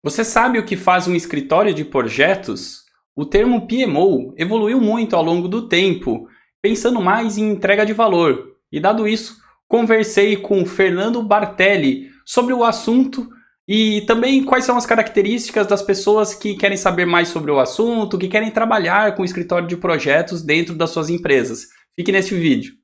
Você sabe o que faz um escritório de projetos? O termo PMO evoluiu muito ao longo do tempo, pensando mais em entrega de valor. E dado isso, conversei com Fernando Bartelli sobre o assunto e também quais são as características das pessoas que querem saber mais sobre o assunto, que querem trabalhar com escritório de projetos dentro das suas empresas. Fique nesse vídeo.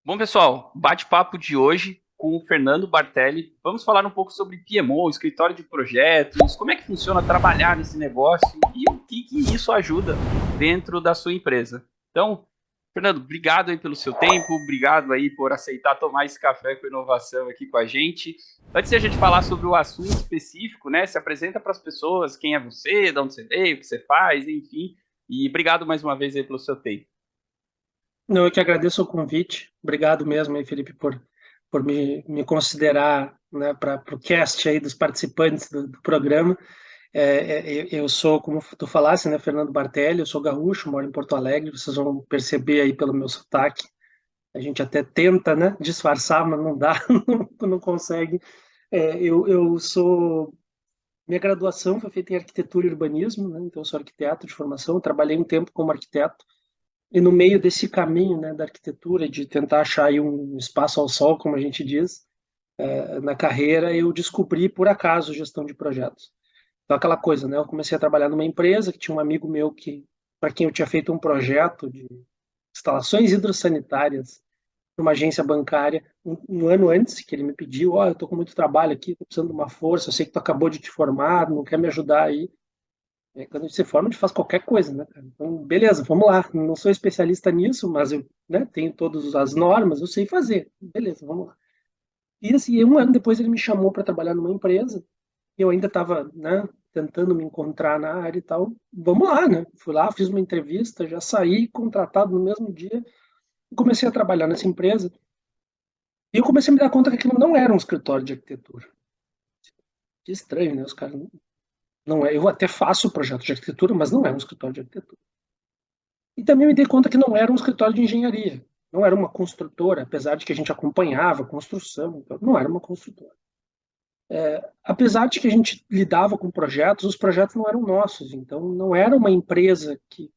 Bom, pessoal, bate-papo de hoje com o Fernando Bartelli. Vamos falar um pouco sobre PMO, escritório de projetos, como é que funciona trabalhar nesse negócio e o que isso ajuda dentro da sua empresa. Então, Fernando, obrigado aí pelo seu tempo, obrigado aí por aceitar tomar esse café com inovação aqui com a gente. Antes de a gente falar sobre o assunto específico, né, se apresenta para as pessoas quem é você, de onde você veio, o que você faz, enfim. E obrigado mais uma vez aí pelo seu tempo. Não, eu que agradeço o convite. Obrigado mesmo aí, Felipe, por me considerar, né, para o cast aí dos participantes do programa. Eu sou, como tu falasse, né, Fernando Bartelli, eu sou gaúcho, moro em Porto Alegre, vocês vão perceber aí pelo meu sotaque. A gente até tenta, né, disfarçar, mas não dá, não consegue. Eu sou. Minha graduação foi feita em arquitetura e urbanismo, né, então eu sou arquiteto de formação, trabalhei um tempo como arquiteto. E no meio desse caminho, né, da arquitetura, de tentar achar aí um espaço ao sol, como a gente diz, na carreira, eu descobri, por acaso, gestão de projetos. Então, aquela coisa, né? Eu comecei a trabalhar numa empresa que tinha um amigo meu que, para quem eu tinha feito um projeto de instalações hidrossanitárias para uma agência bancária, um ano antes, que ele me pediu, ó, eu estou com muito trabalho aqui, estou precisando de uma força, eu sei que tu acabou de te formar, não quer me ajudar aí? Quando a gente se forma, a gente faz qualquer coisa, né, cara? Então, beleza, vamos lá. Não sou especialista nisso, mas eu, né, tenho todas as normas, eu sei fazer. Beleza, vamos lá. E assim, um ano depois ele me chamou para trabalhar numa empresa. Eu ainda estava, né, tentando me encontrar na área e tal. Vamos lá, né? Fui lá, fiz uma entrevista, já saí contratado no mesmo dia e comecei a trabalhar nessa empresa. E eu comecei a me dar conta que aquilo não era um escritório de arquitetura. Que estranho, né? Os caras não é. Eu até faço o projeto de arquitetura, mas não é um escritório de arquitetura. E também me dei conta que não era um escritório de engenharia, não era uma construtora, apesar de que a gente acompanhava a construção, então não era uma construtora. Apesar de que a gente lidava com projetos, os projetos não eram nossos, então não era uma empresa que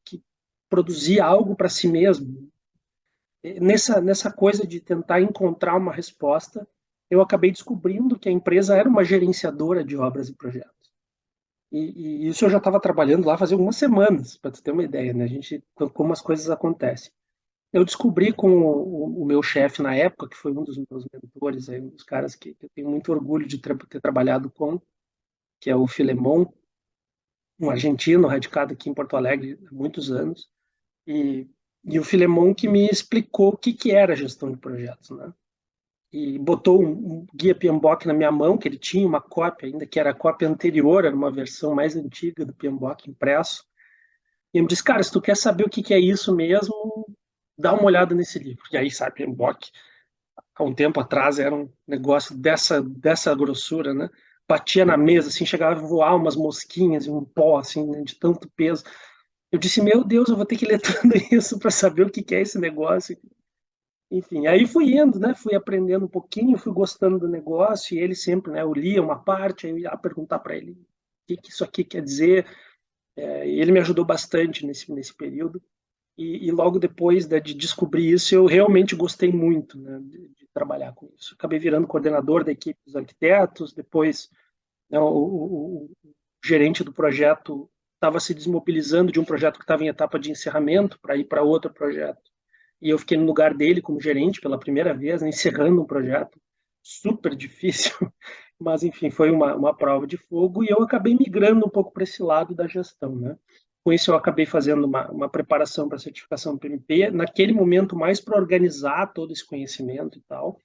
produzia algo para si mesmo. Nessa coisa de tentar encontrar uma resposta, eu acabei descobrindo que a empresa era uma gerenciadora de obras e projetos. E isso eu já estava trabalhando lá fazia algumas semanas, para tu ter uma ideia, né? A gente, como as coisas acontecem. Eu descobri com o meu chefe na época, que foi um dos meus mentores, aí, um dos caras que eu tenho muito orgulho de ter trabalhado com, que é o Filemon, um argentino radicado aqui em Porto Alegre há muitos anos, e, e o Filemon que me explicou o que era gestão de projetos, né? E botou um guia PMBOK na minha mão, que ele tinha uma cópia ainda, que era a cópia anterior, era uma versão mais antiga do PMBOK impresso, e ele me disse, cara, se tu quer saber o que é isso mesmo, dá uma olhada nesse livro. E aí, sabe, PMBOK há um tempo atrás era um negócio dessa grossura, né? Batia na mesa, assim, chegava a voar umas mosquinhas e um pó, assim, né, de tanto peso. Eu disse, meu Deus, eu vou ter que ler tudo isso para saber o que é esse negócio. Enfim, aí fui indo, né? Fui aprendendo um pouquinho, fui gostando do negócio, e ele sempre, né? Eu lia uma parte, aí eu ia perguntar para ele o que isso aqui quer dizer. E ele me ajudou bastante nesse período. E logo depois, né, de descobrir isso, eu realmente gostei muito, né, de trabalhar com isso. Acabei virando coordenador da equipe dos arquitetos, depois, né, o gerente do projeto estava se desmobilizando de um projeto que estava em etapa de encerramento para ir para outro projeto. E eu fiquei no lugar dele como gerente pela primeira vez, né, encerrando um projeto super difícil, mas enfim, foi uma prova de fogo e eu acabei migrando um pouco para esse lado da gestão, né? Com isso, eu acabei fazendo uma preparação para a certificação PMP, naquele momento mais para organizar todo esse conhecimento e tal,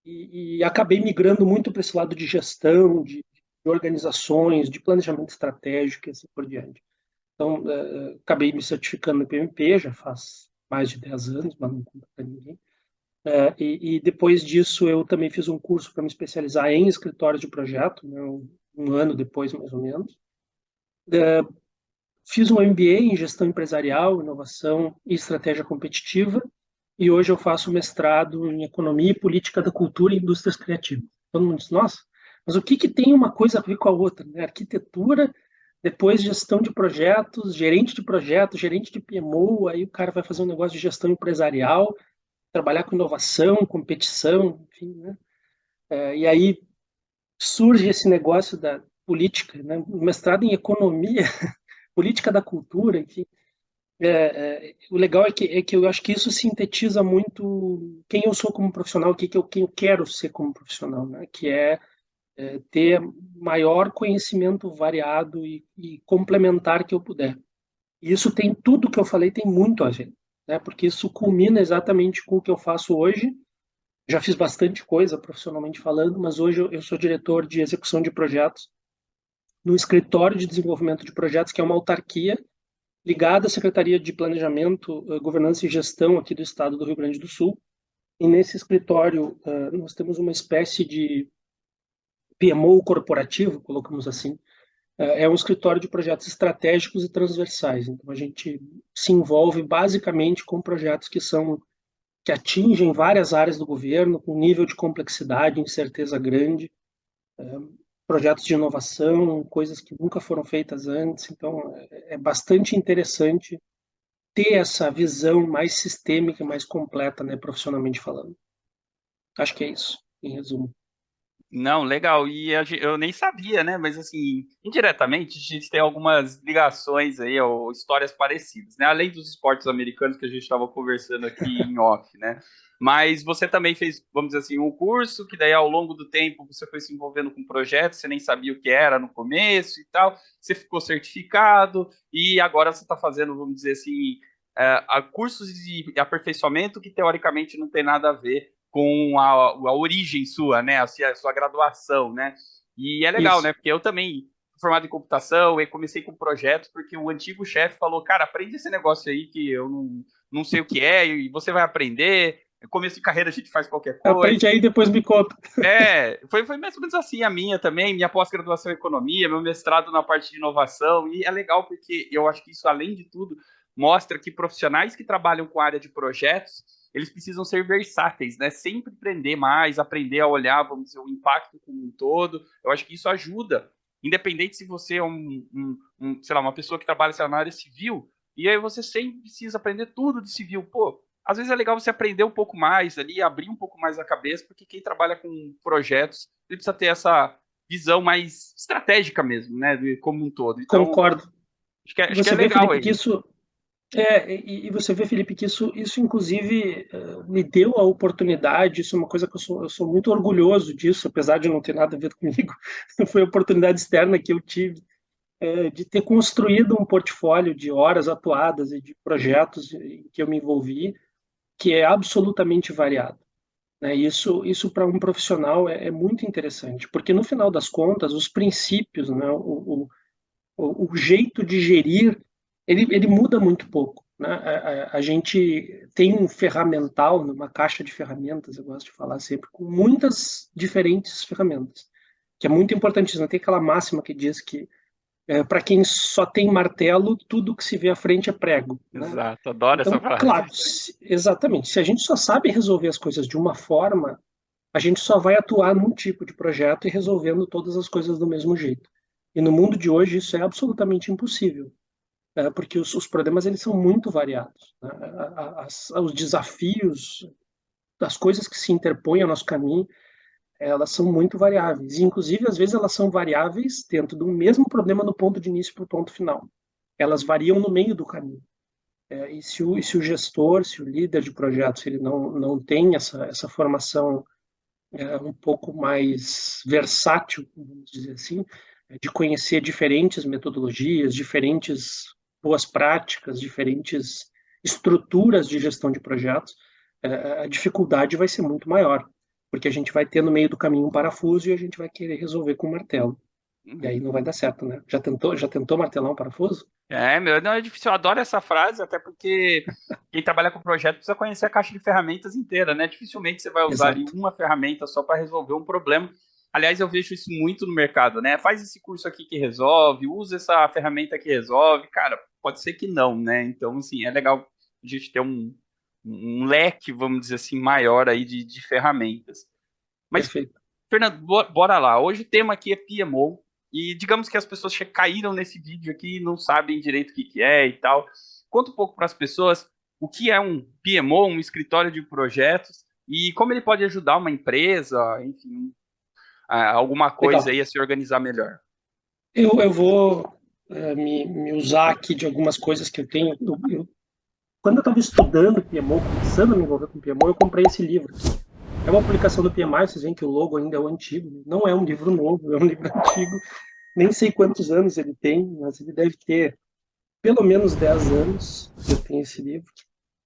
e acabei migrando muito para esse lado de gestão, de organizações, de planejamento estratégico e assim por diante. Então, acabei me certificando no PMP, já faz mais de 10 anos, mas não conta para ninguém. E depois disso, eu também fiz um curso para me especializar em escritórios de projeto, né, um ano depois, mais ou menos. Fiz um MBA em gestão empresarial, inovação e estratégia competitiva. e hoje eu faço mestrado em Economia e Política da Cultura e Indústrias Criativas. Todo mundo diz, nossa, mas o que que tem uma coisa a ver com a outra, né? Arquitetura, depois gestão de projetos, gerente de PMO, aí o cara vai fazer um negócio de gestão empresarial, trabalhar com inovação, competição, enfim, né? E aí surge esse negócio da política, né? Mestrado em economia, política da cultura, enfim. O legal é que eu acho que isso sintetiza muito quem eu sou como profissional, quem eu quero ser como profissional, né? Que é ter maior conhecimento variado e complementar que eu puder. E isso tem tudo que eu falei, tem muito a ver, né? Porque isso culmina exatamente com o que eu faço hoje. Já fiz bastante coisa profissionalmente falando, mas hoje eu sou diretor de execução de projetos no escritório de desenvolvimento de projetos, que é uma autarquia ligada à Secretaria de Planejamento, Governança e Gestão aqui do estado do Rio Grande do Sul. E nesse escritório nós temos uma espécie de PMO corporativo, colocamos assim. É um escritório de projetos estratégicos e transversais. Então a gente se envolve basicamente com projetos que atingem várias áreas do governo, com nível de complexidade e incerteza grande, projetos de inovação, coisas que nunca foram feitas antes. Então, é bastante interessante ter essa visão mais sistêmica, mais completa, né, profissionalmente falando. Acho que é isso, em resumo. Não, legal. Eu nem sabia, né? Mas assim, indiretamente, a gente tem algumas ligações aí, ou histórias parecidas, né? Além dos esportes americanos que a gente estava conversando aqui em off, né? Mas você também fez, vamos dizer assim, um curso, que daí ao longo do tempo você foi se envolvendo com projetos, você nem sabia o que era no começo e tal, você ficou certificado, e agora você está fazendo, vamos dizer assim, cursos de aperfeiçoamento que teoricamente não tem nada a ver com a origem sua, né? A sua graduação, né? E é legal, Isso. né? Porque eu também fui formado em computação e comecei com projetos porque o antigo chefe falou, cara, aprende esse negócio aí que eu não sei o que é e você vai aprender. No começo de carreira a gente faz qualquer coisa. Aprende aí, depois me conta. Foi mais ou menos assim a minha também, minha pós-graduação em economia, meu mestrado na parte de inovação, e é legal porque eu acho que isso, além de tudo, mostra que profissionais que trabalham com a área de projetos, eles precisam ser versáteis, né? Sempre aprender mais, aprender a olhar, vamos dizer, o impacto como um todo. Eu acho que isso ajuda, independente se você é sei lá, uma pessoa que trabalha sei lá, na área civil, e aí você sempre precisa aprender tudo de civil. Pô, às vezes é legal você aprender um pouco mais ali, abrir um pouco mais a cabeça, porque quem trabalha com projetos, ele precisa ter essa visão mais estratégica mesmo, né, como um todo. Então, Concordo. acho que é Você vê, legal Felipe, que aí. isso e você vê, Felipe, que isso inclusive me deu a oportunidade, isso é uma coisa que eu sou muito orgulhoso disso, apesar de não ter nada a ver comigo, foi a oportunidade externa que eu tive de ter construído um portfólio de horas atuadas e de projetos em que eu me envolvi, que é absolutamente variado. Né? Isso para um profissional é muito interessante, porque no final das contas, os princípios, né, o jeito de gerir, ele muda muito pouco. Né? A gente tem um ferramental, uma caixa de ferramentas, eu gosto de falar sempre, com muitas diferentes ferramentas, que é muito importante. Não tem aquela máxima que diz que para quem só tem martelo, tudo que se vê à frente é prego. Né? Exato, adoro essa Então, frase. claro, exatamente. Se a gente só sabe resolver as coisas de uma forma, a gente só vai atuar num tipo de projeto e resolvendo todas as coisas do mesmo jeito. E no mundo de hoje isso é absolutamente impossível, porque os problemas eles são muito variados. Né? Os desafios, as coisas que se interpõem ao nosso caminho, elas são muito variáveis. E, inclusive, às vezes elas são variáveis dentro do mesmo problema no ponto de início para o ponto final. Elas variam no meio do caminho. E se o gestor, se o líder de projetos, ele não tem essa formação um pouco mais versátil, vamos dizer assim, de conhecer diferentes metodologias, diferentes boas práticas, diferentes estruturas de gestão de projetos, a dificuldade vai ser muito maior, porque a gente vai ter no meio do caminho um parafuso e a gente vai querer resolver com um martelo. E aí não vai dar certo, né? Já tentou martelar um parafuso? Meu, não é difícil, eu adoro essa frase, até porque quem trabalha com projeto precisa conhecer a caixa de ferramentas inteira, né? Dificilmente você vai usar ali Exato. uma ferramenta só para resolver um problema. Aliás, eu vejo isso muito no mercado, né? Faz esse curso aqui que resolve, usa essa ferramenta que resolve. Cara, pode ser que não, né? Então, assim, é legal a gente ter um leque, vamos dizer assim, maior aí de ferramentas. Mas, Perfeito. Fernando, bora lá. Hoje o tema aqui é PMO, e digamos que as pessoas caíram nesse vídeo aqui e não sabem direito o que, que é e tal. Conta um pouco para as pessoas o que é um PMO, um escritório de projetos, e como ele pode ajudar uma empresa, enfim, alguma coisa Legal. aí a se organizar melhor. Eu vou me usar aqui de algumas coisas que eu tenho. Quando eu estava estudando PMO, começando a me envolver com PMO, eu comprei esse livro aqui. É uma publicação do PMI, vocês veem que o logo ainda é o antigo. Não é um livro novo, é um livro antigo. Nem sei quantos anos ele tem, mas ele deve ter pelo menos 10 anos que eu tenho esse livro.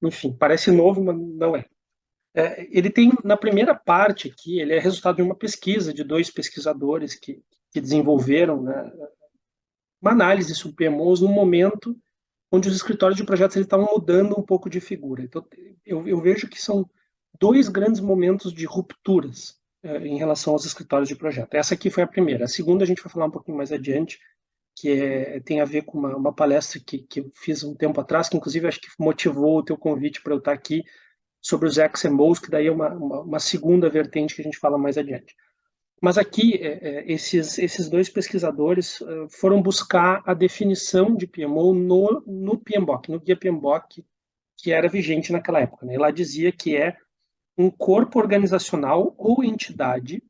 Enfim, parece novo, mas não é. Ele tem, na primeira parte aqui, ele é resultado de uma pesquisa de dois pesquisadores que desenvolveram, né, uma análise sobre PMOs no momento onde os escritórios de projetos estavam mudando um pouco de figura. Então, eu vejo que são dois grandes momentos de rupturas em relação aos escritórios de projeto. Essa aqui foi a primeira. A segunda a gente vai falar um pouquinho mais adiante, tem a ver com uma palestra que eu fiz um tempo atrás, que inclusive acho que motivou o teu convite para eu estar aqui, sobre os XMOs, que daí é uma segunda vertente que a gente fala mais adiante. Mas aqui, esses dois pesquisadores foram buscar a definição de PMO no PMBOK, no guia PMBOK, que era vigente naquela época. Né? Ela dizia que é um corpo organizacional ou entidade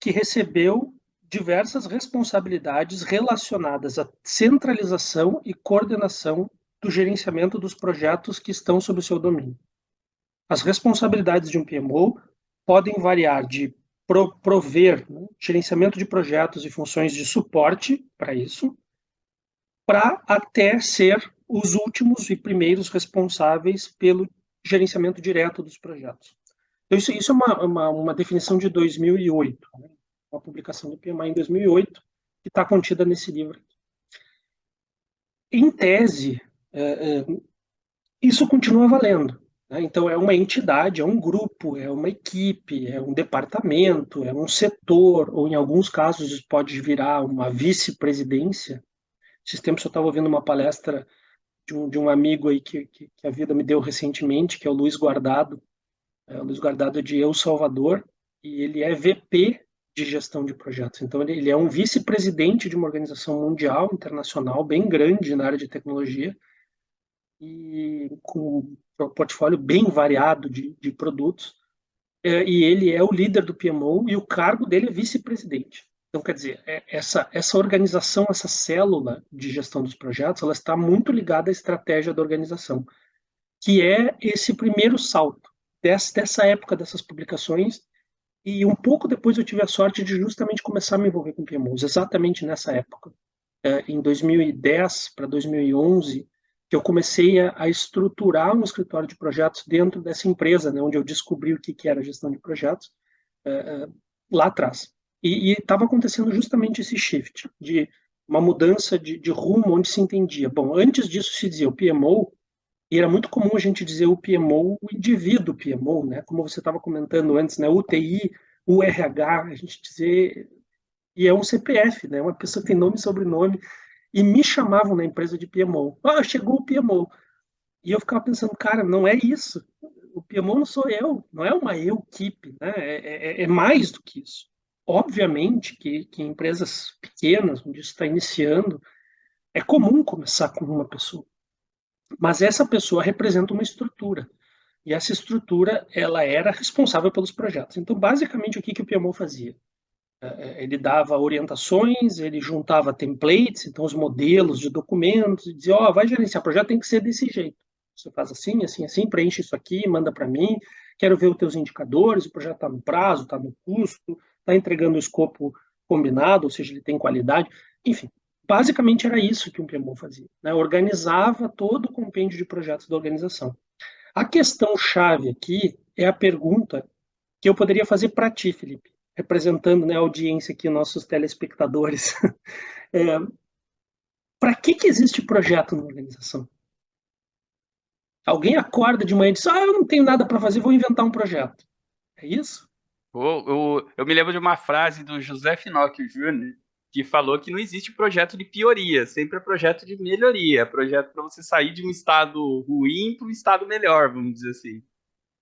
que recebeu diversas responsabilidades relacionadas à centralização e coordenação do gerenciamento dos projetos que estão sob o seu domínio. As responsabilidades de um PMO podem variar de prover, né, gerenciamento de projetos e funções de suporte para isso, para até ser os últimos e primeiros responsáveis pelo gerenciamento direto dos projetos. Então, isso é uma definição de 2008, né? Uma publicação do PMI em 2008, que está contida nesse livro. Em tese, isso continua valendo. Né? Então, é uma entidade, é um grupo, é uma equipe, é um departamento, é um setor, ou em alguns casos pode virar uma vice-presidência. Esses tempos eu estava ouvindo uma palestra de um amigo aí que a vida me deu recentemente, que é o Luiz Guardado. O Luiz Guardado é de El Salvador, e ele é VP de gestão de projetos. Então, ele é um vice-presidente de uma organização mundial, internacional, bem grande na área de tecnologia, e com um portfólio bem variado de produtos, e ele é o líder do PMO e o cargo dele é vice-presidente. Então, quer dizer, essa organização, essa célula de gestão dos projetos, ela está muito ligada à estratégia da organização, que é esse primeiro salto dessa época dessas publicações, e um pouco depois eu tive a sorte de justamente começar a me envolver com PMOs, exatamente nessa época. Em 2010 para 2011, que eu comecei a estruturar um escritório de projetos dentro dessa empresa, né, onde eu descobri o que era gestão de projetos, lá atrás. E estava acontecendo justamente esse shift, de uma mudança de rumo onde se entendia. Bom, antes disso se dizia o PMO, e era muito comum a gente dizer o PMO, o indivíduo PMO, né? Como você estava comentando antes, né? UTI, o RH, a gente dizer, e é um CPF, né? Uma pessoa que tem nome e sobrenome, e me chamavam na empresa de PMO. Ah, chegou o PMO. E eu ficava pensando, cara, não é isso. O PMO não sou eu, não é uma eu-equipe, né? É mais do que isso. Obviamente que em empresas pequenas, onde isso está iniciando, é comum começar com uma pessoa. Mas essa pessoa representa uma estrutura. E essa estrutura, ela era responsável pelos projetos. Então, basicamente, o que o PMO fazia? Ele dava orientações, ele juntava templates, então os modelos de documentos, e dizia, ó, vai gerenciar projeto, tem que ser desse jeito. Você faz assim, assim, assim, preenche isso aqui, manda para mim, quero ver os teus indicadores, o projeto está no prazo, está no custo, está entregando o escopo combinado, ou seja, ele tem qualidade, enfim. Basicamente era isso que o PMO fazia, né? Organizava todo o compêndio de projetos da organização. A questão chave aqui é a pergunta que eu poderia fazer para ti, Felipe, representando, né, a audiência aqui, nossos telespectadores. É, para que existe projeto na organização? Alguém acorda de manhã e diz, eu não tenho nada para fazer, vou inventar um projeto. É isso? Eu me lembro de uma frase do José Finocchio Jr., que falou que não existe projeto de pioria, sempre é projeto de melhoria, é projeto para você sair de um estado ruim para um estado melhor, vamos dizer assim.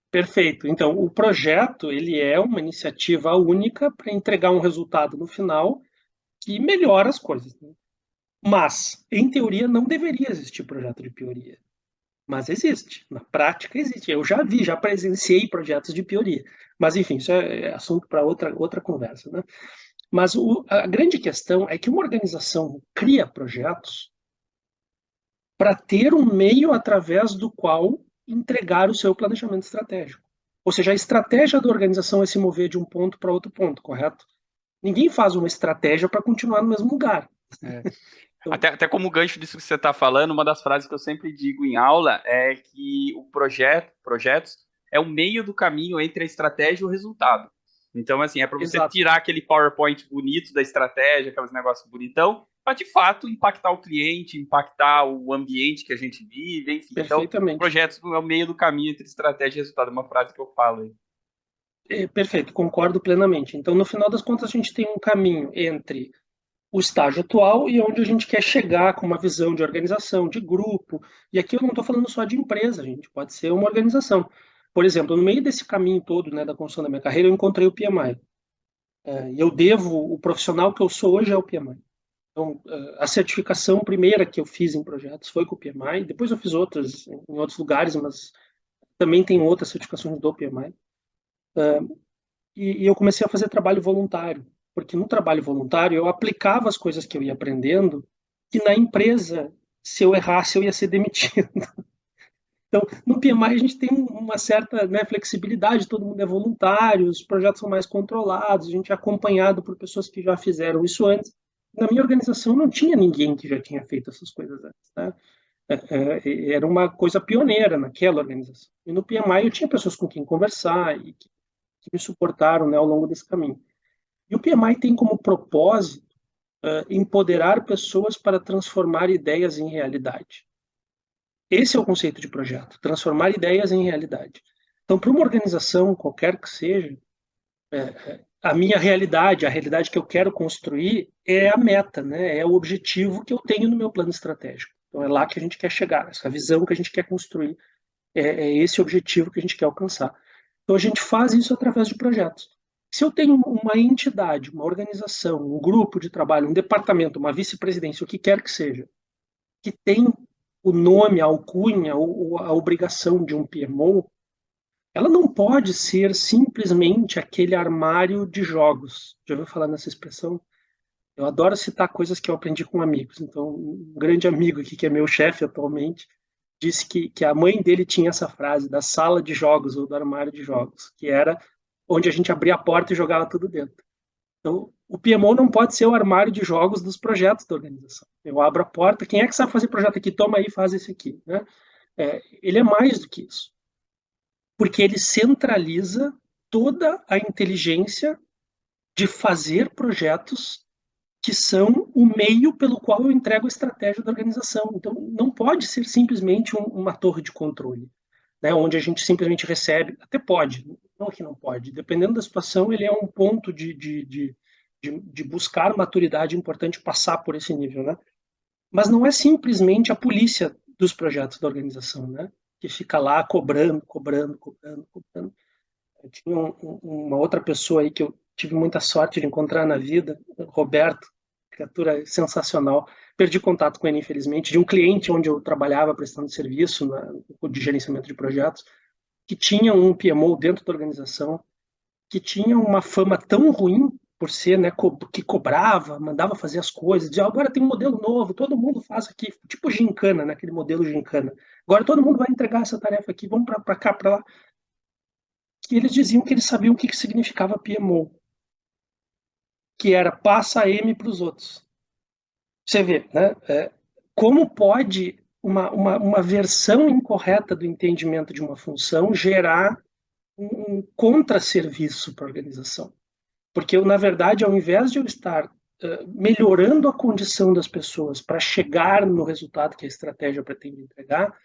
Perfeito. Então, o projeto ele é uma iniciativa única para entregar um resultado no final que melhora as coisas, né? Mas, em teoria, não deveria existir projeto de pioria. Mas existe. Na prática, existe. Eu já vi, já presenciei projetos de pioria. Mas, enfim, isso é assunto para outra conversa, né? Mas a grande questão é que uma organização cria projetos para ter um meio através do qual entregar o seu planejamento estratégico. Ou seja, a estratégia da organização é se mover de um ponto para outro ponto, correto? Ninguém faz uma estratégia para continuar no mesmo lugar. É. Então, Até como gancho disso que você está falando, uma das frases que eu sempre digo em aula é que o projetos é o meio do caminho entre a estratégia e o resultado. Então, assim, é para você exato, tirar aquele PowerPoint bonito da estratégia, aqueles negócios bonitão, para de fato impactar o cliente, impactar o ambiente que a gente vive, enfim. Então, perfeitamente. projetos é o meio do caminho entre estratégia e resultado, é uma frase que eu falo aí. Perfeito, concordo plenamente. Então, no final das contas, a gente tem um caminho entre o estágio atual e onde a gente quer chegar com uma visão de organização, de grupo. E aqui eu não estou falando só de empresa, gente, pode ser uma organização. Por exemplo, no meio desse caminho todo, né, da construção da minha carreira, eu encontrei o PMI. E eu devo, o profissional que eu sou hoje é o PMI. Então, a certificação primeira que eu fiz em projetos foi com o PMI, depois eu fiz outras em outros lugares, mas também tem outras certificações do PMI. E eu comecei a fazer trabalho voluntário, porque no trabalho voluntário eu aplicava as coisas que eu ia aprendendo, que na empresa, se eu errasse, eu ia ser demitido. Então, no PMI a gente tem uma certa, né, flexibilidade, todo mundo é voluntário, os projetos são mais controlados, a gente é acompanhado por pessoas que já fizeram isso antes. Na minha organização não tinha ninguém que já tinha feito essas coisas antes, né? Era uma coisa pioneira naquela organização. E no PMI eu tinha pessoas com quem conversar e que me suportaram, né, ao longo desse caminho. E o PMI tem como propósito empoderar pessoas para transformar ideias em realidade. Esse é o conceito de projeto, transformar ideias em realidade. Então, para uma organização, qualquer que seja, a minha realidade, a realidade que eu quero construir é a meta, né? É o objetivo que eu tenho no meu plano estratégico. Então, é lá que a gente quer chegar, essa visão que a gente quer construir, é esse objetivo que a gente quer alcançar. Então, a gente faz isso através de projetos. Se eu tenho uma entidade, uma organização, um grupo de trabalho, um departamento, uma vice-presidência, o que quer que seja, que tem o nome, a alcunha ou a obrigação de um PMO, ela não pode ser simplesmente aquele armário de jogos. Já ouviu falar nessa expressão? Eu adoro citar coisas que eu aprendi com amigos. Então, um grande amigo aqui, que é meu chefe atualmente, disse que a mãe dele tinha essa frase da sala de jogos ou do armário de jogos, que era onde a gente abria a porta e jogava tudo dentro. Então, o PMO não pode ser o armário de jogos dos projetos da organização. Eu abro a porta, quem é que sabe fazer projeto aqui? Toma aí, faz esse aqui, né? Ele é mais do que isso, porque ele centraliza toda a inteligência de fazer projetos que são o meio pelo qual eu entrego a estratégia da organização. Então, não pode ser simplesmente uma torre de controle, né, onde a gente simplesmente recebe, até pode, não que não pode, dependendo da situação, ele é um ponto de buscar maturidade importante passar por esse nível, né? Mas não é simplesmente a polícia dos projetos da organização, né? Que fica lá cobrando, cobrando, cobrando, cobrando. Eu tinha uma outra pessoa aí que eu tive muita sorte de encontrar na vida, Roberto, criatura sensacional. Perdi contato com ele, infelizmente, de um cliente onde eu trabalhava prestando serviço de gerenciamento de projetos, que tinha um PMO dentro da organização, que tinha uma fama tão ruim por ser, né, que cobrava, mandava fazer as coisas, dizia, agora tem um modelo novo, todo mundo faz aqui, tipo gincana, né, aquele modelo gincana. Agora todo mundo vai entregar essa tarefa aqui, vamos para cá, para lá. Que eles diziam que eles sabiam o que significava PMO, que era passa a M para os outros. Você vê, né? Como pode uma versão incorreta do entendimento de uma função gerar um contra-serviço para a organização? Porque eu, na verdade, ao invés de eu estar melhorando a condição das pessoas para chegar no resultado que a estratégia pretende entregar,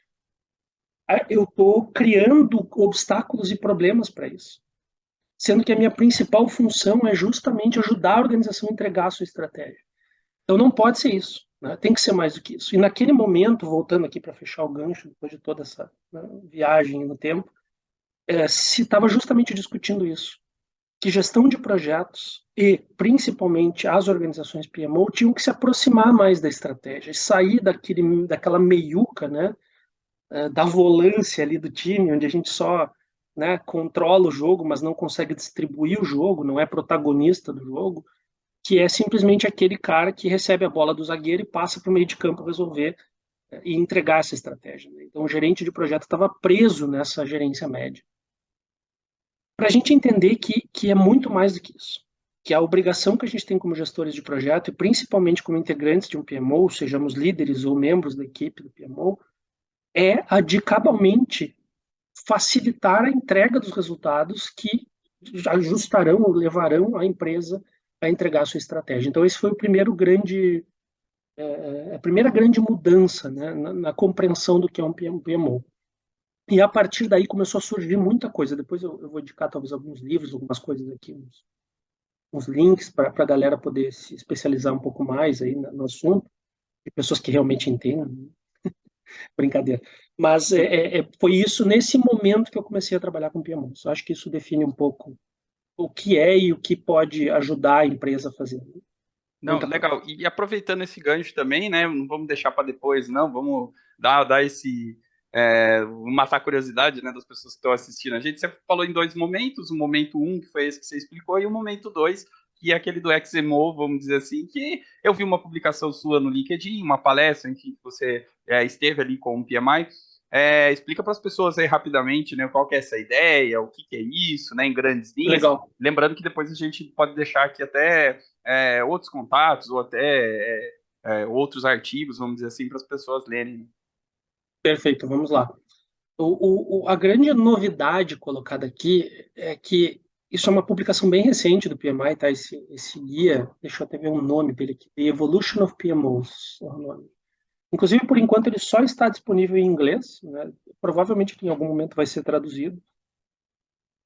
eu estou criando obstáculos e problemas para isso. Sendo que a minha principal função é justamente ajudar a organização a entregar a sua estratégia. Então não pode ser isso, né? Tem que ser mais do que isso. E naquele momento, voltando aqui para fechar o gancho, depois de toda essa, né, viagem no tempo, se estava justamente discutindo isso, que gestão de projetos e, principalmente, as organizações PMO tinham que se aproximar mais da estratégia, sair daquela meiuca, né, da volância ali do time, onde a gente só, né, controla o jogo, mas não consegue distribuir o jogo, não é protagonista do jogo, que é simplesmente aquele cara que recebe a bola do zagueiro e passa para o meio de campo resolver e entregar essa estratégia. Né? Então, o gerente de projeto estava preso nessa gerência média. Para a gente entender que é muito mais do que isso, que a obrigação que a gente tem como gestores de projeto, e principalmente como integrantes de um PMO, sejamos líderes ou membros da equipe do PMO, é a de cabalmente facilitar a entrega dos resultados que ajustarão ou levarão a empresa a entregar a sua estratégia. Então, esse foi o primeiro grande, a primeira grande mudança, né, na compreensão do que é um PMO. E a partir daí começou a surgir muita coisa. Depois eu vou indicar talvez alguns livros, algumas coisas aqui, uns links para a galera poder se especializar um pouco mais aí no assunto, de pessoas que realmente entendem. Brincadeira. Mas foi isso nesse momento que eu comecei a trabalhar com PMOs. Acho que isso define um pouco o que é e o que pode ajudar a empresa a fazer. Não, Muita coisa. legal. E aproveitando esse gancho também, né? Não vamos deixar para depois, não. Vamos dar esse. Matar a curiosidade, né, das pessoas que estão assistindo a gente. Você falou em dois momentos: o momento um, que foi esse que você explicou, e o momento dois, que é aquele do XMO, vamos dizer assim, que eu vi uma publicação sua no LinkedIn, uma palestra, enfim, que você esteve ali com o PMI. Explica para as pessoas aí rapidamente, né, qual que é essa ideia, o que, que é isso, né, em grandes linhas. Legal. Lembrando que depois a gente pode deixar aqui até outros contatos ou até outros artigos, vamos dizer assim, para as pessoas lerem. Perfeito, vamos lá. A grande novidade colocada aqui é que isso é uma publicação bem recente do PMI, tá? Esse guia, deixa eu até ver o nome dele aqui, The Evolution of PMOs, é o nome. Inclusive, por enquanto, ele só está disponível em inglês, né? Provavelmente em algum momento vai ser traduzido.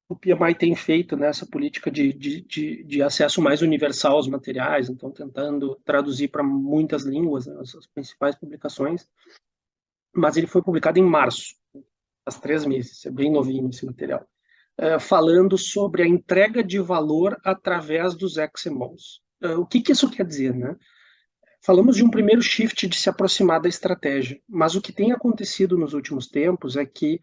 O PMI tem feito, né, essa política de acesso mais universal aos materiais, então tentando traduzir para muitas línguas, né, as principais publicações, mas ele foi publicado em março, faz 3 meses, é bem novinho esse material, falando sobre a entrega de valor através dos XMOs. O que isso quer dizer, né? Falamos de um primeiro shift de se aproximar da estratégia, mas o que tem acontecido nos últimos tempos é que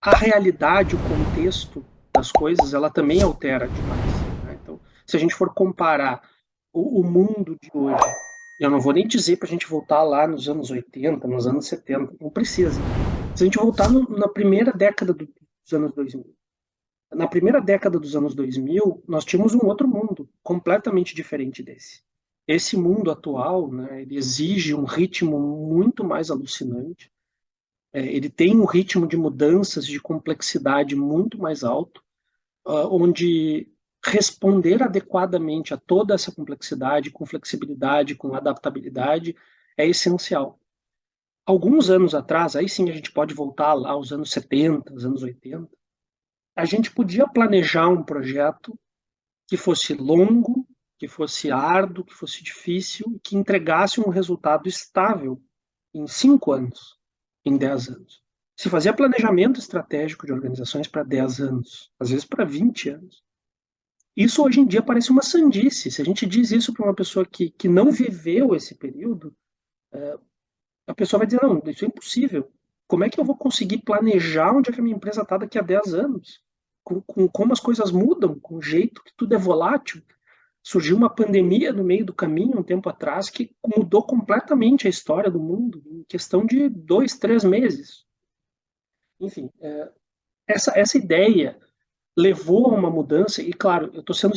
a realidade, o contexto das coisas, ela também altera demais. Né? Então, se a gente for comparar o mundo de hoje, eu não vou nem dizer para a gente voltar lá nos anos 80, nos anos 70, não precisa. Se a gente voltar na primeira década dos anos 2000, na primeira década dos anos 2000, nós tínhamos um outro mundo, completamente diferente desse. Esse mundo atual, né, ele exige um ritmo muito mais alucinante, ele tem um ritmo de mudanças de complexidade muito mais alto, onde responder adequadamente a toda essa complexidade, com flexibilidade, com adaptabilidade, é essencial. Alguns anos atrás, aí sim a gente pode voltar lá aos anos 70, aos anos 80, a gente podia planejar um projeto que fosse longo, que fosse árduo, que fosse difícil, que entregasse um resultado estável em 5 anos, em 10 anos. Se fazia planejamento estratégico de organizações para 10 anos, às vezes para 20 anos. Isso hoje em dia parece uma sandice. Se a gente diz isso para uma pessoa que não viveu esse período, a pessoa vai dizer, não, isso é impossível. Como é que eu vou conseguir planejar onde é que a minha empresa está daqui a 10 anos? Com como as coisas mudam, com o jeito que tudo é volátil. Surgiu uma pandemia no meio do caminho, um tempo atrás, que mudou completamente a história do mundo, em questão de 2, 3 meses. Enfim, essa ideia levou a uma mudança, e claro, eu estou sendo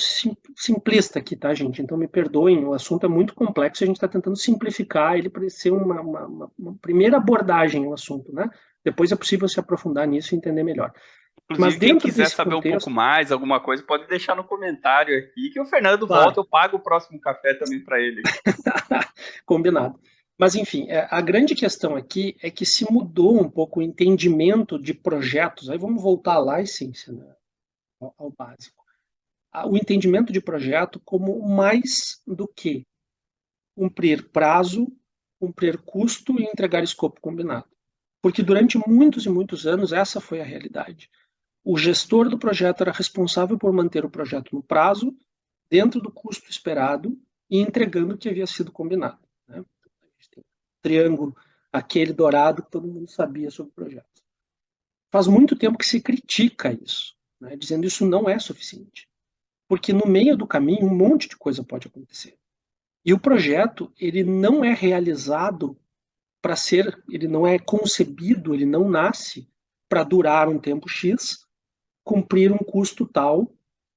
simplista aqui, tá, gente? Então me perdoem, o assunto é muito complexo e a gente está tentando simplificar ele para ser uma primeira abordagem ao assunto, né? Depois é possível se aprofundar nisso e entender melhor. Mas Inclusive, quem dentro quiser desse saber um pouco contexto, mais, alguma coisa, pode deixar no comentário aqui, que o Fernando volta, claro, eu pago o próximo café também para ele. combinado. Mas, enfim, a grande questão aqui é que se mudou um pouco o entendimento de projetos. Aí vamos voltar lá à essência, né, ao básico. o entendimento de projeto como mais do que cumprir prazo, cumprir custo e entregar escopo combinado. Porque durante muitos e muitos anos essa foi a realidade. O gestor do projeto era responsável por manter o projeto no prazo, dentro do custo esperado e entregando o que havia sido combinado. Né? A gente tem um triângulo, aquele dourado que todo mundo sabia sobre o projeto. Faz muito tempo que se critica isso, né? Dizendo que isso não é suficiente. Porque no meio do caminho um monte de coisa pode acontecer. E o projeto, ele não é realizado para ser, ele não é concebido, ele não nasce para durar um tempo X, cumprir um custo tal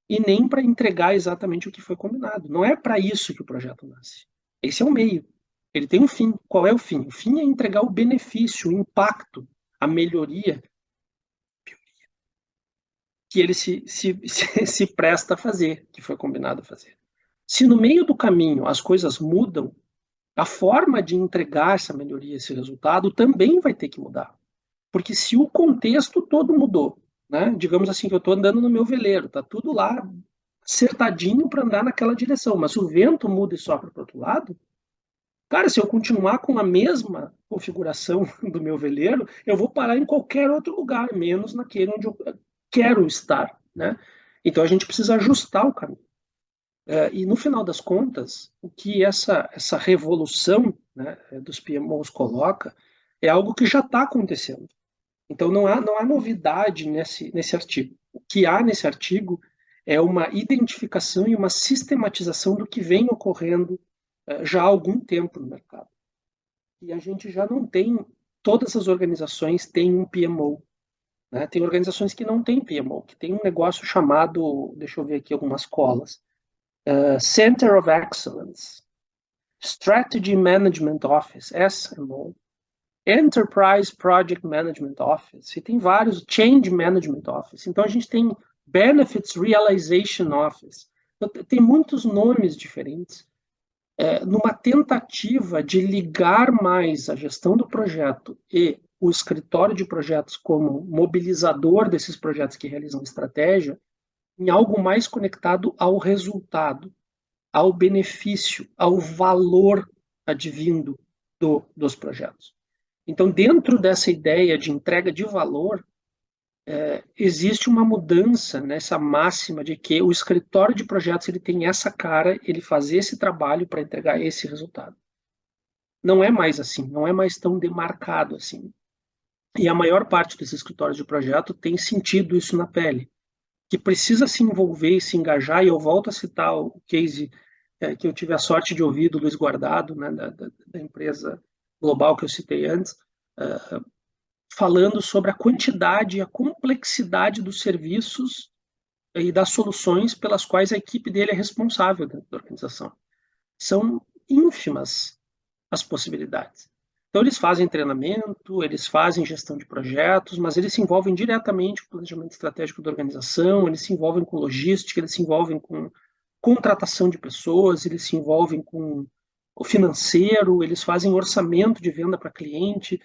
e nem para entregar exatamente o que foi combinado. Não é para isso que o projeto nasce. Esse é o meio. Ele tem um fim. Qual é o fim? O fim é entregar o benefício, o impacto, a melhoria que ele se presta a fazer, que foi combinado a fazer. Se no meio do caminho as coisas mudam, a forma de entregar essa melhoria, esse resultado, também vai ter que mudar. Porque se o contexto todo mudou, né? Digamos assim, que eu estou andando no meu veleiro, tá tudo lá acertadinho para andar naquela direção, mas o vento muda e sopra para o outro lado, cara, se eu continuar com a mesma configuração do meu veleiro, eu vou parar em qualquer outro lugar, menos naquele onde eu quero estar, né? Então a gente precisa ajustar o caminho. E no final das contas, o que essa revolução, né, dos PMOs coloca é algo que já está acontecendo. Então não há novidade nesse artigo. O que há nesse artigo é uma identificação e uma sistematização do que vem ocorrendo já há algum tempo no mercado. E a gente já não tem, todas as organizações têm um PMO. Né? Tem organizações que não têm PMO, que tem um negócio chamado, deixa eu ver aqui algumas colas, Center of Excellence, Strategy Management Office, SMO, Enterprise Project Management Office, e tem vários, Change Management Office. Então a gente tem Benefits Realization Office. Então, tem muitos nomes diferentes, numa tentativa de ligar mais a gestão do projeto e o escritório de projetos como mobilizador desses projetos que realizam estratégia, em algo mais conectado ao resultado, ao benefício, ao valor advindo dos projetos. Então, dentro dessa ideia de entrega de valor, existe uma mudança nessa máxima de que o escritório de projetos ele tem essa cara, ele faz esse trabalho para entregar esse resultado. Não é mais assim, não é mais tão demarcado assim. E a maior parte dos escritórios de projeto tem sentido isso na pele, que precisa se envolver e se engajar, e eu volto a citar o case que eu tive a sorte de ouvir do Luiz Guardado, né, da empresa global que eu citei antes, falando sobre a quantidade e a complexidade dos serviços e das soluções pelas quais a equipe dele é responsável dentro da organização. São ínfimas as possibilidades. Então, eles fazem treinamento, eles fazem gestão de projetos, mas eles se envolvem diretamente com o planejamento estratégico da organização, eles se envolvem com logística, eles se envolvem com contratação de pessoas, eles se envolvem com o financeiro, eles fazem orçamento de venda para cliente.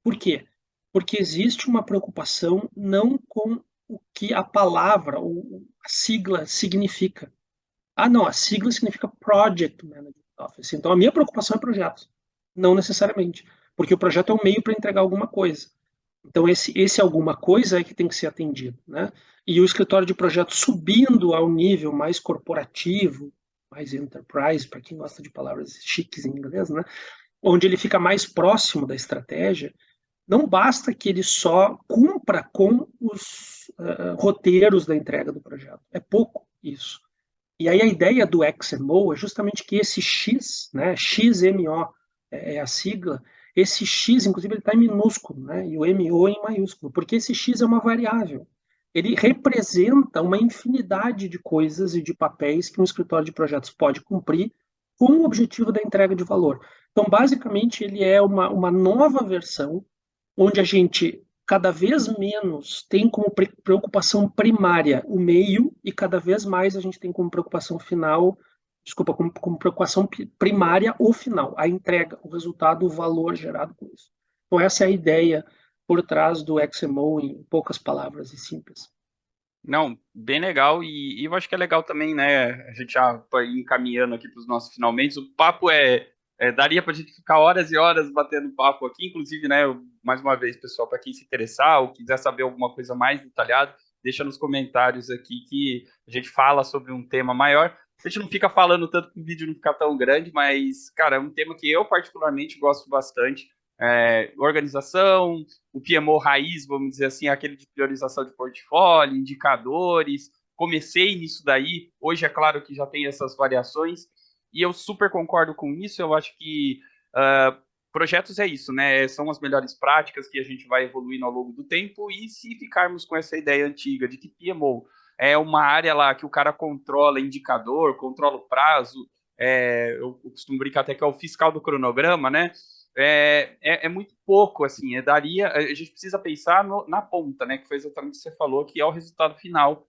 Por quê? Porque existe uma preocupação não com o que a palavra, ou a sigla significa. Ah, não, a sigla significa Project Management Office. Então, a minha preocupação é projetos. Não necessariamente, porque o projeto é um meio para entregar alguma coisa. Então, esse alguma coisa é que tem que ser atendido. Né? E o escritório de projetos subindo ao nível mais corporativo, mais enterprise, para quem gosta de palavras chiques em inglês, né? Onde ele fica mais próximo da estratégia, não basta que ele só cumpra com os roteiros da entrega do projeto. É pouco isso. E aí a ideia do XMO é justamente que esse X, né, XMO é a sigla, esse X, inclusive, ele está em minúsculo, né, e o MO em maiúsculo, porque esse X é uma variável. Ele representa uma infinidade de coisas e de papéis que um escritório de projetos pode cumprir com o objetivo da entrega de valor. Então, basicamente, ele é uma nova versão onde a gente cada vez menos tem como preocupação primária o meio e cada vez mais a gente tem como preocupação final, desculpa, como preocupação primária o final, a entrega, o resultado, o valor gerado com isso. Então essa é a ideia por trás do XMO em poucas palavras e simples. Não, bem legal, e eu acho que é legal também, né? A gente já vai encaminhando aqui para os nossos finalmente. O papo daria para a gente ficar horas e horas batendo papo aqui, inclusive, né? Mais uma vez, pessoal, para quem se interessar ou quiser saber alguma coisa mais detalhada, deixa nos comentários aqui que a gente fala sobre um tema maior. A gente não fica falando tanto que o vídeo não fica tão grande, mas, cara, é um tema que eu particularmente gosto bastante. Organização, o PMO raiz, vamos dizer assim, aquele de priorização de portfólio, indicadores. Comecei nisso daí, hoje é claro que já tem essas variações, e eu super concordo com isso. Eu acho que projetos é isso, né? São as melhores práticas que a gente vai evoluindo ao longo do tempo, e se ficarmos com essa ideia antiga de que PMO é uma área lá que o cara controla indicador, controla o prazo, eu costumo brincar até que é o fiscal do cronograma, né? É muito pouco, assim, a gente precisa pensar na ponta, né, que foi exatamente o que você falou, que é o resultado final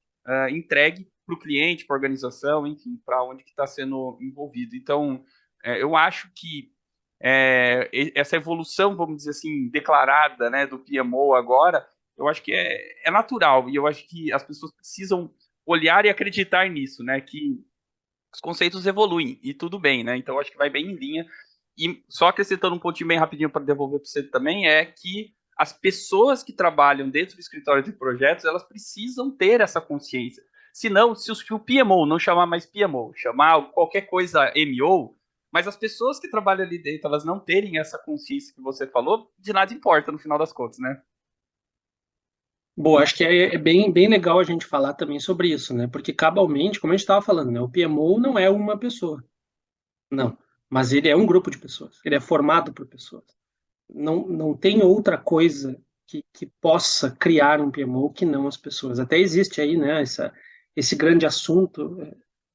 entregue para o cliente, para a organização, enfim, para onde que está sendo envolvido. Então, eu acho que essa evolução, vamos dizer assim, declarada, né, do PMO agora, eu acho que é natural, e eu acho que as pessoas precisam olhar e acreditar nisso, né, que os conceitos evoluem, e tudo bem, né, então eu acho que vai bem em linha. E só acrescentando um pontinho bem rapidinho para devolver para você também, é que as pessoas que trabalham dentro do escritório de projetos, elas precisam ter essa consciência. Senão, se o PMO não chamar mais PMO, chamar qualquer coisa MO, mas as pessoas que trabalham ali dentro, elas não terem essa consciência que você falou, de nada importa no final das contas, né? Boa, acho que é bem legal a gente falar também sobre isso, né? Porque cabalmente, como a gente estava falando, né? O PMO não é uma pessoa, não. Mas ele é um grupo de pessoas. Ele é formado por pessoas. Não tem outra coisa que possa criar um PMO que não as pessoas. Até existe aí, né? Esse grande assunto.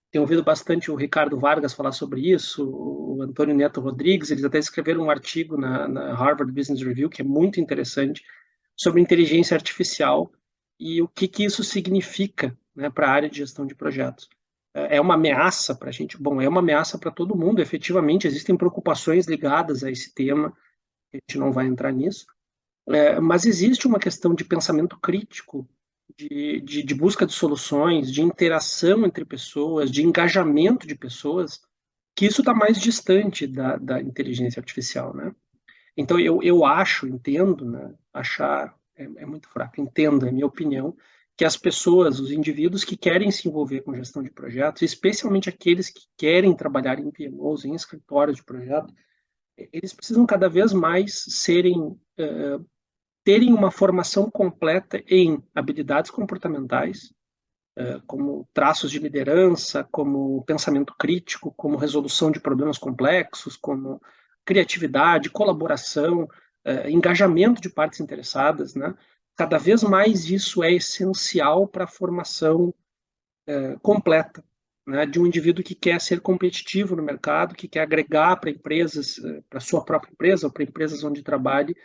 Tenho ouvido bastante o Ricardo Vargas falar sobre isso, o Antônio Neto Rodrigues. Eles até escreveram um artigo na Harvard Business Review que é muito interessante sobre inteligência artificial e o que isso significa, né, para a área de gestão de projetos. É uma ameaça para a gente? Bom, é uma ameaça para todo mundo, efetivamente. Existem preocupações ligadas a esse tema, a gente não vai entrar nisso, mas existe uma questão de pensamento crítico, de busca de soluções, de interação entre pessoas, de engajamento de pessoas, que isso está mais distante da inteligência artificial, né? Então, eu acho, entendo, né? Achar é muito fraco, entendo, é minha opinião, que as pessoas, os indivíduos que querem se envolver com gestão de projetos, especialmente aqueles que querem trabalhar em PMOs, em escritórios de projeto, eles precisam cada vez mais terem uma formação completa em habilidades comportamentais, como traços de liderança, como pensamento crítico, como resolução de problemas complexos, como criatividade, colaboração, engajamento de partes interessadas, né? Cada vez mais isso é essencial para a formação completa, né, de um indivíduo que quer ser competitivo no mercado, que quer agregar para empresas, para sua própria empresa ou para empresas onde trabalhe,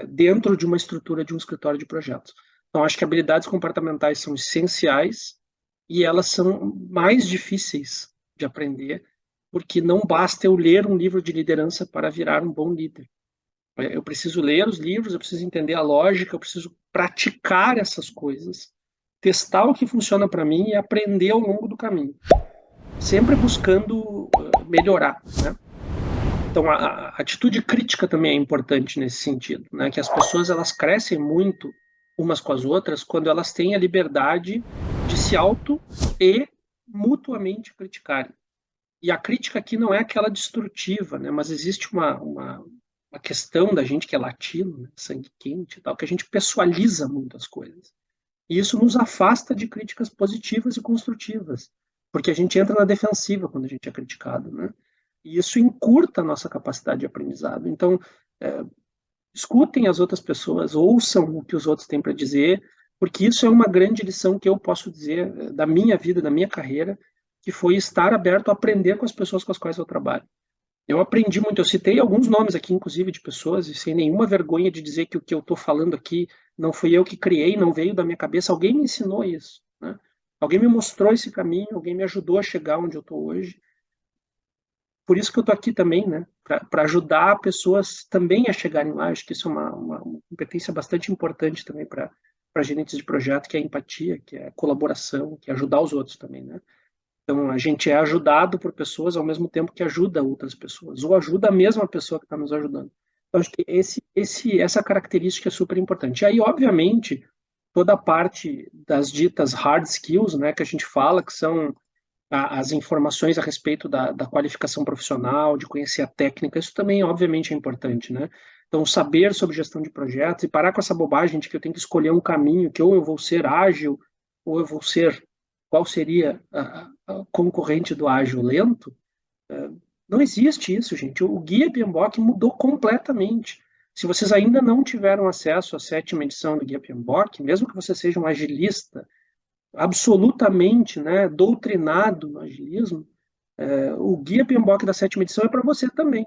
dentro de uma estrutura de um escritório de projetos. Então, acho que habilidades comportamentais são essenciais e elas são mais difíceis de aprender, porque não basta eu ler um livro de liderança para virar um bom líder. Eu preciso ler os livros, eu preciso entender a lógica, eu preciso praticar essas coisas, testar o que funciona para mim e aprender ao longo do caminho, sempre buscando melhorar, né? Então, a atitude crítica também é importante nesse sentido, né? Que as pessoas elas crescem muito umas com as outras quando elas têm a liberdade de se auto e mutuamente criticarem. E a crítica aqui não é aquela destrutiva, né? Mas existe uma questão da gente que é latino, né? Sangue quente e tal, que a gente pessoaliza muito as coisas. E isso nos afasta de críticas positivas e construtivas, porque a gente entra na defensiva quando a gente é criticado, né? E isso encurta a nossa capacidade de aprendizado. Então, é, escutem as outras pessoas, ouçam o que os outros têm para dizer, porque isso é uma grande lição que eu posso dizer da minha vida, da minha carreira, que foi estar aberto a aprender com as pessoas com as quais eu trabalho. Eu aprendi muito, eu citei alguns nomes aqui, inclusive, de pessoas, e sem nenhuma vergonha de dizer que o que eu estou falando aqui não fui eu que criei, não veio da minha cabeça, alguém me ensinou isso, né? Alguém me mostrou esse caminho, alguém me ajudou a chegar onde eu estou hoje. Por isso que eu estou aqui também, né? Para ajudar pessoas também a chegarem lá. Acho que isso é uma competência bastante importante também para para gerentes de projeto, que é empatia, que é colaboração, que é ajudar os outros também, né? Então, a gente é ajudado por pessoas ao mesmo tempo que ajuda outras pessoas, ou ajuda a mesma pessoa que está nos ajudando. Então, acho que essa característica é super importante. E aí, obviamente, toda a parte das ditas hard skills, né, que a gente fala, que são as informações a respeito da qualificação profissional, de conhecer a técnica, isso também, obviamente, é importante, né? Então, saber sobre gestão de projetos e parar com essa bobagem de que eu tenho que escolher um caminho, que ou eu vou ser ágil, ou eu vou ser, qual seria a concorrente do ágil lento. Não existe isso, gente. O Guia PMBOK mudou completamente. Se vocês ainda não tiveram acesso à 7ª edição do Guia PMBOK, mesmo que você seja um agilista, absolutamente, né, doutrinado no agilismo, o Guia PMBOK da 7ª edição é para você também.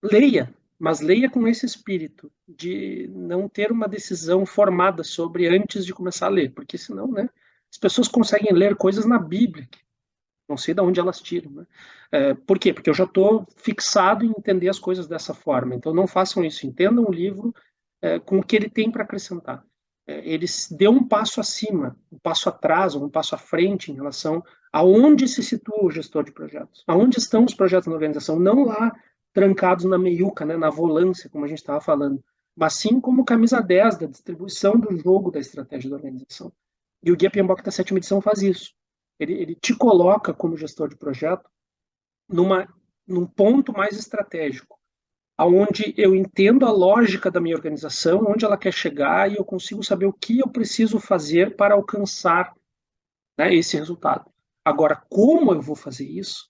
Leia, mas leia com esse espírito de não ter uma decisão formada sobre antes de começar a ler, porque senão, né, as pessoas conseguem ler coisas na Bíblia, que não sei de onde elas tiram, né? Por quê? Porque eu já estou fixado em entender as coisas dessa forma. Então não façam isso. Entendam o livro com o que ele tem para acrescentar. Ele deu um passo acima, um passo atrás, ou um passo à frente em relação aonde se situa o gestor de projetos. Aonde estão os projetos na organização? Não lá trancados na meiuca, né, na volância, como a gente estava falando, mas sim como camisa 10 da distribuição do jogo da estratégia da organização. E o Guia PMBOK da 7ª edição faz isso. Ele te coloca como gestor de projeto num ponto mais estratégico, aonde eu entendo a lógica da minha organização, onde ela quer chegar e eu consigo saber o que eu preciso fazer para alcançar, né, esse resultado. Agora, como eu vou fazer isso?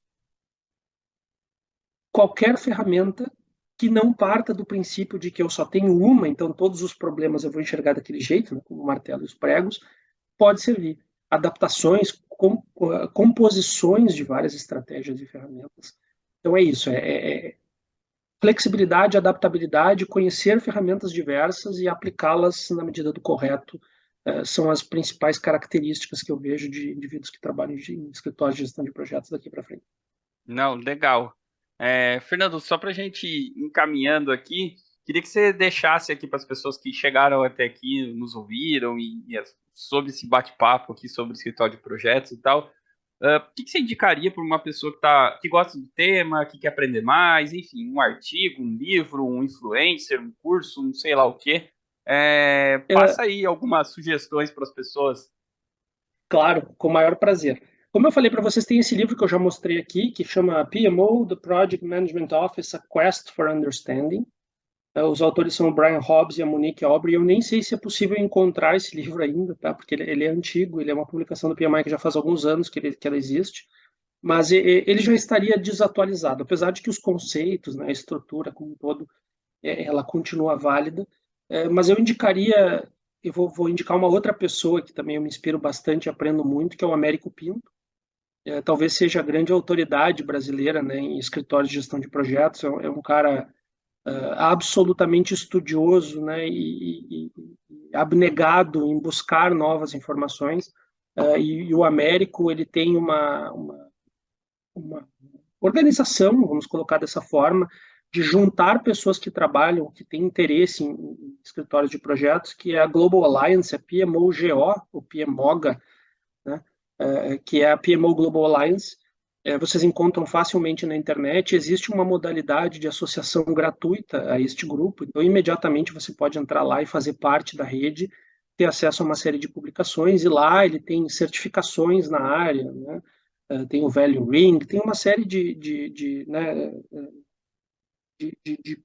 Qualquer ferramenta que não parta do princípio de que eu só tenho uma, então todos os problemas eu vou enxergar daquele jeito, né, como o martelo e os pregos, pode servir. Adaptações, composições de várias estratégias e ferramentas. Então é isso, flexibilidade, adaptabilidade, conhecer ferramentas diversas e aplicá-las na medida do correto são as principais características que eu vejo de indivíduos que trabalham em escritórios de gestão de projetos daqui para frente. Não, legal. Fernando, só para a gente ir encaminhando aqui, queria que você deixasse aqui para as pessoas que chegaram até aqui, nos ouviram sobre esse bate-papo aqui sobre escritório de projetos e tal. O que você indicaria para uma pessoa que gosta do tema, que quer aprender mais, enfim, um artigo, um livro, um influencer, um curso, um sei lá o quê? Passa aí algumas sugestões para as pessoas. Claro, com o maior prazer. Como eu falei para vocês, tem esse livro que eu já mostrei aqui, que chama PMO, The Project Management Office, A Quest for Understanding. Os autores são o Brian Hobbs e a Monique Aubrey. Eu nem sei se é possível encontrar esse livro ainda, tá? Porque ele é antigo, ele é uma publicação do PMI que já faz alguns anos que ela existe, mas ele já estaria desatualizado, apesar de que os conceitos, né, a estrutura como um todo, ela continua válida. Mas eu indicaria, vou indicar uma outra pessoa que também eu me inspiro bastante e aprendo muito, que é o Américo Pinto. Talvez seja a grande autoridade brasileira, né, em escritórios de gestão de projetos. É um cara absolutamente estudioso, né, e abnegado em buscar novas informações. E o Américo ele tem uma organização, vamos colocar dessa forma, de juntar pessoas que trabalham, que têm interesse em escritórios de projetos, que é a Global Alliance, a PMOGO, ou PMOGA, né? Que é a PMO Global Alliance. Vocês encontram facilmente na internet. Existe uma modalidade de associação gratuita a este grupo, então imediatamente você pode entrar lá e fazer parte da rede, ter acesso a uma série de publicações, e lá ele tem certificações na área, né? Tem o Value Ring, tem uma série né, de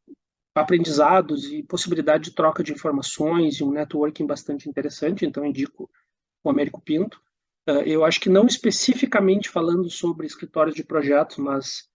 aprendizados e possibilidade de troca de informações e um networking bastante interessante, então indico o Américo Pinto. Eu acho que não especificamente falando sobre escritórios de projetos, mas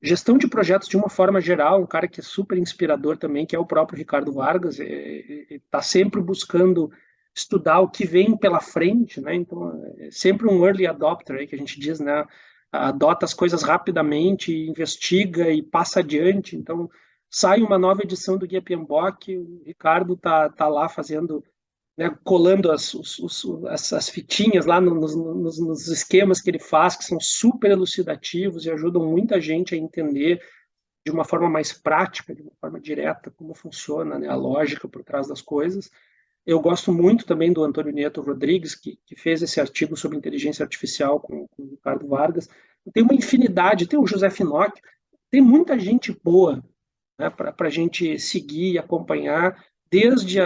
gestão de projetos de uma forma geral, um cara que é super inspirador também, que é o próprio Ricardo Vargas, está sempre buscando estudar o que vem pela frente, né? Então, é sempre um early adopter, aí, que a gente diz, né? Adota as coisas rapidamente, investiga e passa adiante. Então, sai uma nova edição do Guia PMBOK, o Ricardo tá lá fazendo, né, colando as fitinhas lá nos esquemas que ele faz, que são super elucidativos e ajudam muita gente a entender de uma forma mais prática, de uma forma direta, como funciona, né, a lógica por trás das coisas. Eu gosto muito também do Antônio Nieto Rodrigues, que fez esse artigo sobre inteligência artificial com o Ricardo Vargas. Tem uma infinidade, tem o José Finocchio, tem muita gente boa, né, para a gente seguir e acompanhar, desde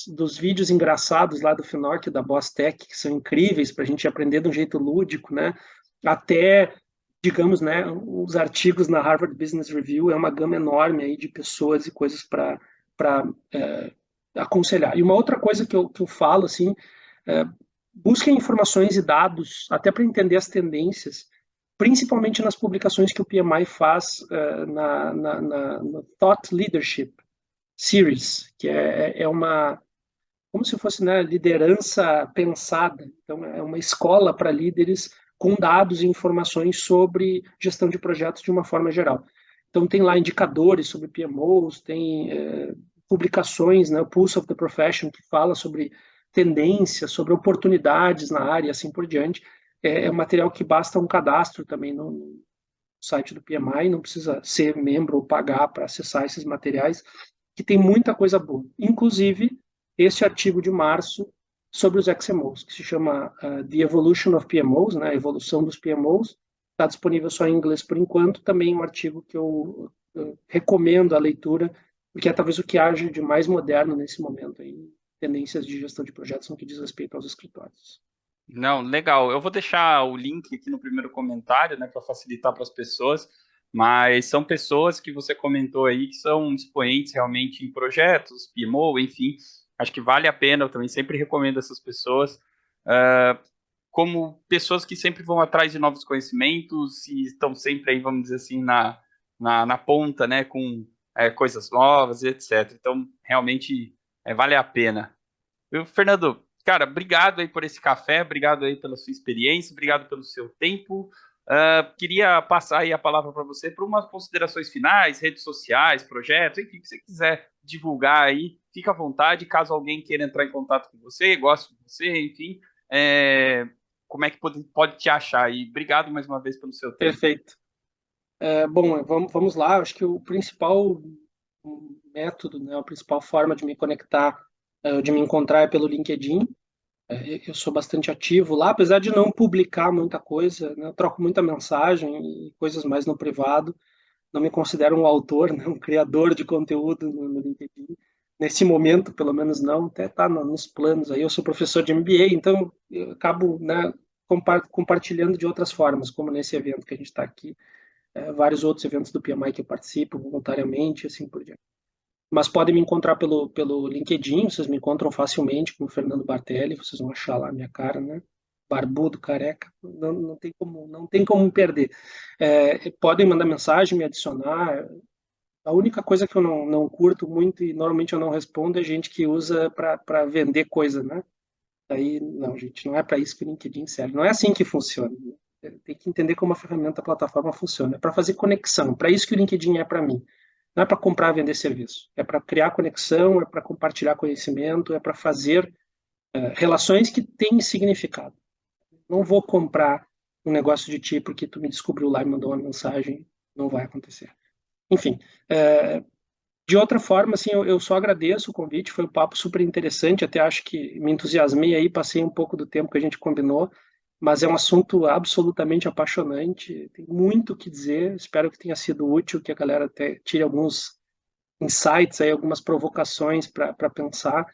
dos vídeos engraçados lá do Finocchio, da Boss Tech, que são incríveis para a gente aprender de um jeito lúdico, né, até, digamos, né, os artigos na Harvard Business Review, é uma gama enorme aí de pessoas e coisas para aconselhar. E uma outra coisa que eu falo, assim, é, busquem informações e dados, até para entender as tendências, principalmente nas publicações que o PMI faz no Thought Leadership Series, que é uma, como se fosse, né, liderança pensada. Então, é uma escola para líderes com dados e informações sobre gestão de projetos de uma forma geral. Então, tem lá indicadores sobre PMOs, tem publicações, né, o Pulse of the Profession, que fala sobre tendências, sobre oportunidades na área, assim por diante. É um material que basta um cadastro também no site do PMI, não precisa ser membro ou pagar para acessar esses materiais, que tem muita coisa boa. Inclusive, esse artigo de março sobre os XMOs, que se chama The Evolution of PMOs, né, a evolução dos PMOs, está disponível só em inglês por enquanto, também um artigo que eu recomendo a leitura, porque é talvez o que haja de mais moderno nesse momento, em tendências de gestão de projetos no que diz respeito aos escritórios. Não, legal. Eu vou deixar o link aqui no primeiro comentário, né, para facilitar para as pessoas, mas são pessoas que você comentou aí que são expoentes realmente em projetos, PMO, enfim. Acho que vale a pena, eu também sempre recomendo essas pessoas, como pessoas que sempre vão atrás de novos conhecimentos e estão sempre aí, vamos dizer assim, na ponta, né, com coisas novas, etc. Então, realmente vale a pena. Viu, Fernando? Cara, obrigado aí por esse café, obrigado aí pela sua experiência, obrigado pelo seu tempo. Queria passar aí a palavra para você para umas considerações finais, redes sociais, projetos, enfim, o que você quiser divulgar aí, fica à vontade. Caso alguém queira entrar em contato com você, goste de você, enfim, como é que pode te achar aí? Obrigado mais uma vez pelo seu tempo. Perfeito. Bom, vamos lá. Acho que o principal método, né, a principal forma de me conectar, de me encontrar é pelo LinkedIn. Eu sou bastante ativo lá, apesar de não publicar muita coisa, né, eu troco muita mensagem e coisas mais no privado. Não me considero um autor, né, um criador de conteúdo no LinkedIn. Nesse momento, pelo menos não, até está nos planos aí. Eu sou professor de MBA, então eu acabo, né, compartilhando de outras formas, como nesse evento que a gente está aqui, vários outros eventos do PMI que eu participo voluntariamente, assim por diante. Mas podem me encontrar pelo LinkedIn, vocês me encontram facilmente com o Fernando Bartelli, vocês vão achar lá a minha cara, né? Barbudo, careca, não tem como me perder. Podem mandar mensagem, me adicionar. A única coisa que eu não curto muito e normalmente eu não respondo é gente que usa para vender coisa, né? Aí, não, gente, não é para isso que o LinkedIn serve. Não é assim que funciona. Tem que entender como a ferramenta, a plataforma funciona. É para fazer conexão. Para isso que o LinkedIn é para mim. Não é para comprar e vender serviço. É para criar conexão, é para compartilhar conhecimento, é para fazer relações que têm significado. Não vou comprar um negócio de ti porque tu me descobriu lá e mandou uma mensagem. Não vai acontecer. Enfim, de outra forma, assim, eu só agradeço o convite, foi um papo super interessante, até acho que me entusiasmei aí, passei um pouco do tempo que a gente combinou, mas é um assunto absolutamente apaixonante, tem muito o que dizer, espero que tenha sido útil, que a galera até tire alguns insights aí, algumas provocações para pensar,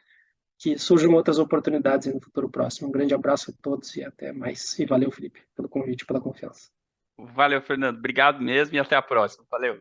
que surjam outras oportunidades aí no futuro próximo. Um grande abraço a todos e até mais. E valeu, Felipe, pelo convite, pela confiança. Valeu, Fernando. Obrigado mesmo e até a próxima. Valeu.